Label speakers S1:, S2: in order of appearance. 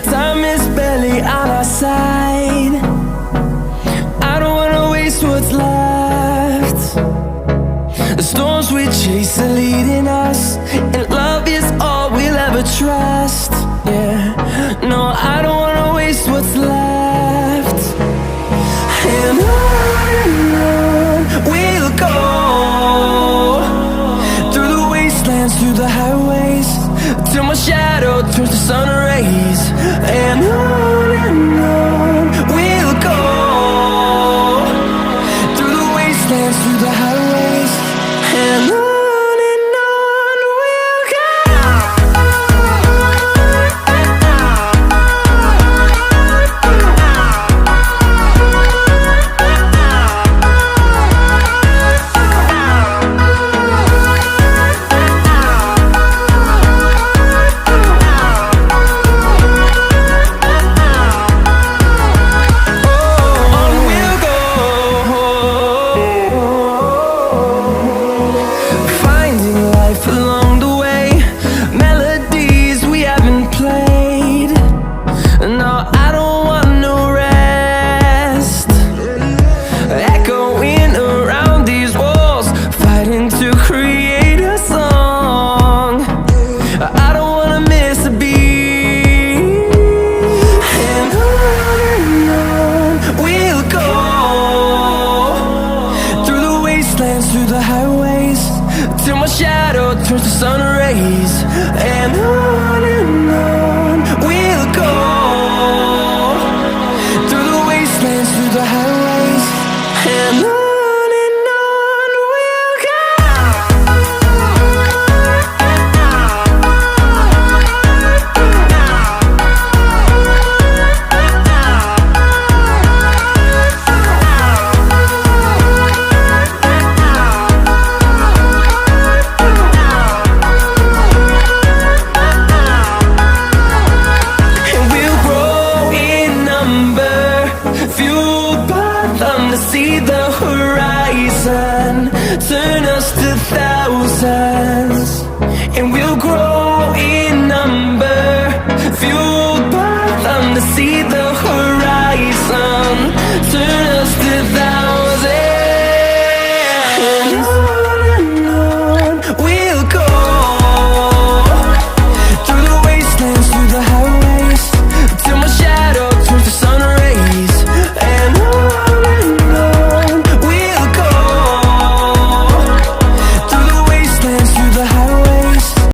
S1: Time is barely on our side. I don't wanna waste what's left. The storms we chase are leading us, and love is all we'll ever trust. Yeah, no, I don't wanna waste what's left. And on we'll go, through the wastelands, through the highways, till my shadow turns to sun rays. And on we'll go, through the wastelands, through the highways, and on we'll go. Through the highways, till my shadow turns to sun rays. And on we'll go, through the wastelands, through the highways, and on we'll go. To see the horizon turn us to thousands, and we'll grow in number, fueled by them to see the